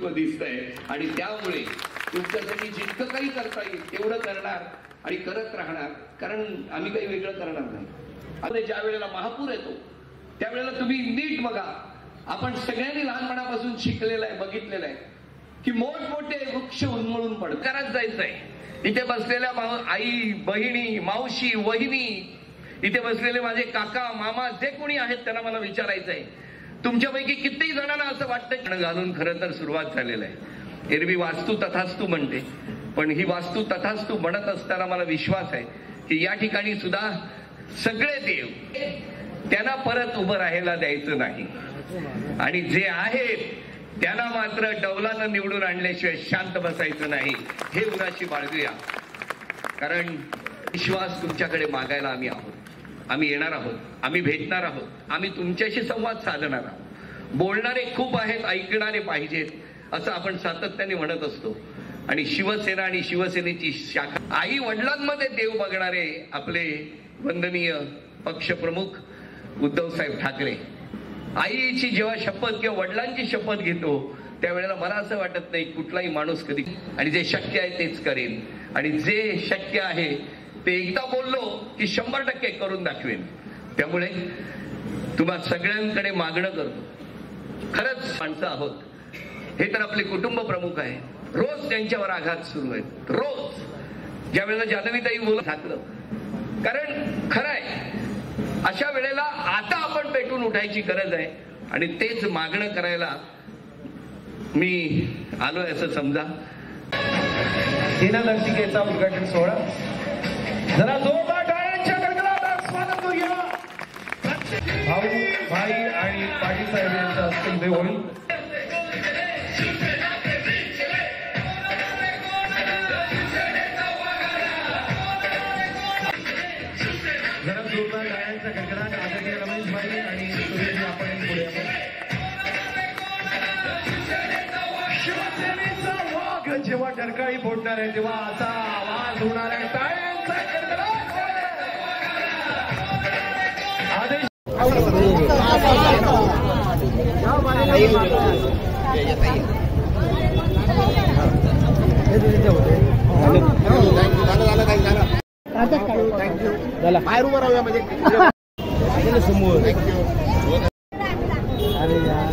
दिसतंय आणि त्यामुळे तुमच्यासाठी जितकं काही करता येईल तेवढं करणार आणि करत राहणार, कारण आम्ही काही वेगळं करणार नाही. आणि ज्या वेळेला महापूर येतो त्यावेळेला तुम्ही नीट बघा, आपण सगळ्यांनी लहानपणापासून शिकलेलं आहे, बघितलेलं आहे की मोठमोठे वृक्ष उन्मळून पडतात. घरात जायचंय, इथे बसलेल्या आई, बहिणी, मावशी, वहिनी, इथे बसलेले माझे काका, मामा जे कोणी आहेत त्यांना मला विचारायचंय, तुमच्यापैकी किती जणांना असं वाटतं घालून खरं तर सुरुवात झालेलं आहे. एरवी वास्तू तथास्तू म्हणते, पण ही वास्तू तथास्तू म्हणत असताना मला विश्वास आहे की या ठिकाणी सुद्धा सगळे देव त्यांना परत उभं राहायला द्यायचं नाही आणि जे आहेत त्यांना मात्र डौलानं निवडून आणल्याशिवाय शांत बसायचं नाही. हे उराशी बाळगूया, कारण विश्वास तुमच्याकडे मागायला आम्ही आहोत, आम्ही येणार आहोत, आम्ही भेटणार आहोत, आम्ही तुमच्याशी संवाद साधणार आहोत. बोलणारे खूप आहेत, ऐकणारे पाहिजेत असं आपण सातत्याने म्हणत असतो. आणि शिवसेना आणि शिवसेनेची शाखा, आई वडिलांमध्ये देव बघणारे आपले वंदनीय पक्षप्रमुख उद्धव साहेब ठाकरे, आईची जेव्हा शपथ किंवा वडिलांची शपथ घेतो त्यावेळेला मला असं वाटत नाही कुठलाही माणूस कधी, आणि जे शक्य आहे तेच करेन, आणि जे शक्य आहे ते एकदा बोललो की 100% करून दाखवेन. त्यामुळे तुम्हा सगळ्यांकडे मागणं करतो, खरंच माणसं आहोत, हे तर आपले कुटुंब प्रमुख आहे, रोज त्यांच्यावर आघात सुरू आहेत, रोज ज्या वेळेला जान्हवीताई बोलत घातलं, कारण खरं आहे अशा वेळेला आता आपण पेटून उठायची गरज आहे आणि तेच मागणं करायला मी आलोय असं समजा. दिनदर्शिकेचा उद्घाटन सोहळा जरा जोरदार टाळ्यांच्या गडगडाटात स्वागत करूया. भाऊ, भाई आणि पाटील साहेब यांच्या हस्ते उदय होईल. जरा जोरदार टाळ्यांचा गडगडाट आदरणीय रमेश भाई आणि सुरेश आपण पुढे शिवसेनेचा वाघ जेव्हा डरकाळी फोडणार आहे तेव्हा असा आवाज होणार आहे. टाळ्यांचा गडगडाट. आदेश बाहेर उभं राहूया म्हणजे समोर. अरे यार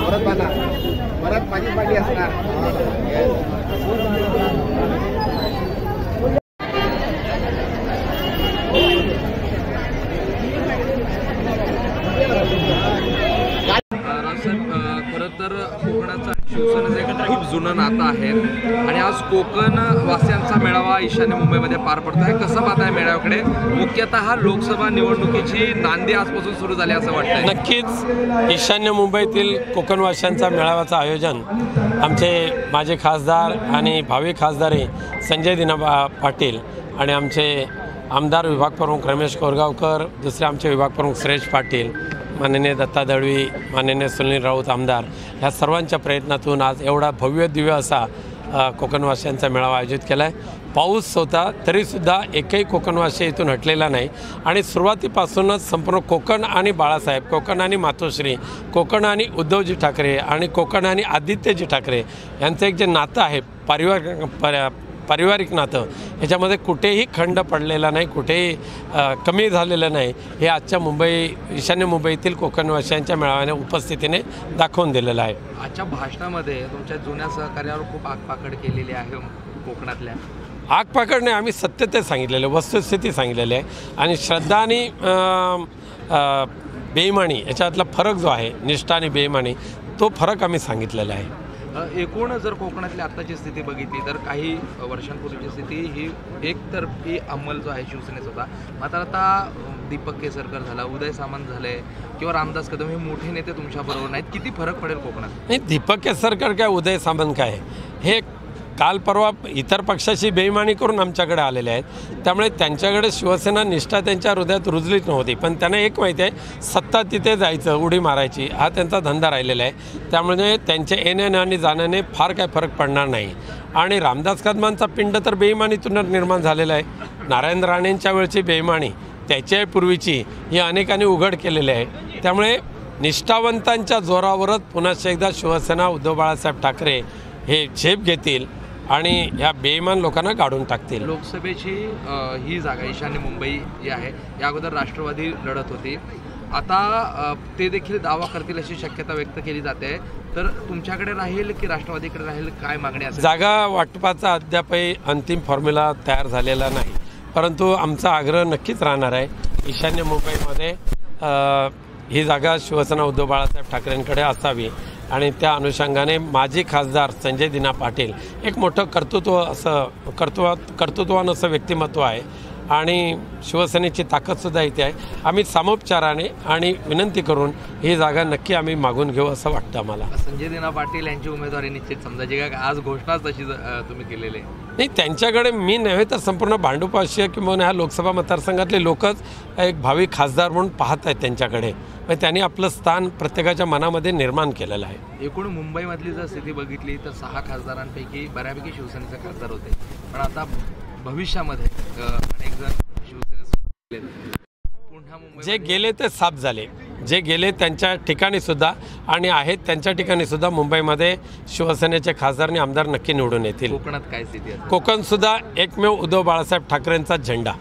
परत बांधा, परत माझी पाठी असणार. खरं तर कोकणाचा शिवसेनेचं खूप जुनं नातं आहे आणि आज कोकण वासियांचा मेळावा ईशान्य मुंबईमध्ये पार पडतो आहे. कसं पाहत आहे मेळाव्याकडे? मुख्यतः लोकसभा निवडणुकीची नांदी आजपासून सुरू झाली असं वाटतं. नक्कीच ईशान्य मुंबईतील कोकणवासियांचा मेळाव्याचं आयोजन आमचे माजी खासदार आणि भावी खासदार संजय दिना पाटील आणि आमचे आमदार विभाग प्रमुख रमेश कोरगावकर, दुसरे आमचे विभाग प्रमुख सुरेश पाटील, माननीय दत्ता दळवी, माननीय सुनील राऊत आमदार, ह्या सर्वांच्या प्रयत्नातून आज एवढा भव्य दिव्य असा कोकणवासियांचा मेळावा आयोजित केला आहे. पाऊस होता तरीसुद्धा एकही कोकणवासी इथून हटलेला नाही आणि सुरुवातीपासूनच संपूर्ण कोकण आणि बाळासाहेब, कोकण आणि मातोश्री, कोकण आणि उद्धवजी ठाकरे आणि कोकण आणि आदित्यजी ठाकरे यांचं एक जे नातं आहे पारिवारिक नातं, ह्याच्यामध्ये कुठेही खंड पडलेला नाही, कुठेही कमी झालेलं नाही. हे आजच्या ईशान्य मुंबईतील कोकणवासियांच्या मेळाव्याने उपस्थितीने दाखवून दिलेलं आहे. आजच्या भाषणामध्ये तुमच्या जुन्या सहकार्यावर खूप आगपाखड केलेली आहे कोकणातल्या. आगपाखड नाही, आम्ही सत्य ते सांगितलेलं, वस्तुस्थिती सांगितलेली आहे आणि श्रद्धा आणि बेईमानी याच्यातला फरक जो आहे, निष्ठा आणि बेईमानी, तो फरक आम्ही सांगितलेला आहे. एकूण जर कोकणातली आत्ताची स्थिती बघितली तर काही वर्षांपूर्वीची स्थिती ही एकतर्फी अंमल जो आहे शिवसेनेचा होता. मात्र आता दीपक केसरकर झाला, उदय सामंत झाले किंवा रामदास कदम हे मोठे नेते तुमच्याबरोबर नाहीत, किती फरक पडेल कोकणात? नाही, दीपक केसरकर काय, उदय सामंत काय, हे काल परवा इतर पक्षाची बेईमानी करून आमच्याकडे आलेले आहेत. त्यामुळे त्यांच्याकडे शिवसेना निष्ठा त्यांच्या हृदयात रुजलीच नव्हती, पण त्यांना एक माहिती आहे, सत्ता तिथे जायचं, उडी मारायची, हा त्यांचा धंदा राहिलेला आहे. त्यामुळे त्यांच्या येण्याने आणि जाण्याने फार काय फरक पडणार नाही. आणि रामदास कदमांचा पिंड तर बेईमानीतून निर्माण झालेला आहे. नारायण राणेंच्या वेळची बेईमानी, त्याच्या पूर्वीची, ही अनेकांनी उघड केलेली आहे. त्यामुळे निष्ठावंतांच्या जोरावरच पुन्हा एकदा शिवसेना उद्धव बाळासाहेब ठाकरे हे झेप घेतील आणि ह्या बेईमान लोकांना काढून टाकतील. लोकसभेची ही जागा ईशान्य मुंबई जी आहे या अगोदर राष्ट्रवादी लढत होती. आता ते देखील दावा करतील अशी शक्यता व्यक्त केली जाते. तर तुमच्याकडे राहील की राष्ट्रवादीकडे राहील, काय मागणी असेल? जागा वाटपाचा अद्यापही अंतिम फॉर्म्युला तयार झालेला नाही, परंतु आमचा आग्रह नक्कीच राहणार आहे ईशान्य मुंबईमध्ये ही जागा शिवसेना उद्धव बाळासाहेब ठाकरेंकडे असावी आणि त्या अनुषंगाने माजी खासदार संजय दिना पाटील एक मोठं कर्तृत्वान असं व्यक्तिमत्व आहे आणि शिवसेनेची ताकदसुद्धा इथे आहे. आम्ही सामोपचाराने आणि विनंती करून ही जागा नक्की आम्ही मागून घेऊ असं वाटतं आम्हाला. संजय दिना पाटील यांची उमेदवारी निश्चित समजायची का? आज घोषणाच तशी तुम्ही केलेली आहे. नाही, त्यांच्याकडे मी नव्हे तर संपूर्ण भांडुपाशीय किंवा ह्या लोकसभा मतदारसंघातले लोकच एक भावी खासदार म्हणून पाहत आहेत त्यांच्याकडे. त्यांनी आपलं स्थान प्रत्येकाच्या मनामध्ये निर्माण केलेलं आहे. एकूण मुंबईमधली जर स्थिती बघितली तर 6 खासदारांपैकी बऱ्यापैकी शिवसेनेचे खासदार होते, पण आता भविष्यामध्ये अनेक जण शिवसेनेत पुन्हा मुंबई जे गेले ते साफ झाले, जे गेले त्यांच्या ठिकाणी सुद्धा आणि आहेत त्यांच्या ठिकाणी सुद्धा मुंबईमध्ये शिवसेनेचे खासदार आणि आमदार नक्की निवडून येतील. कोकणात काय स्थिती आहे? कोकण सुद्धा एकमेव उद्धव बाळासाहेब ठाकरेंचा झेंडा.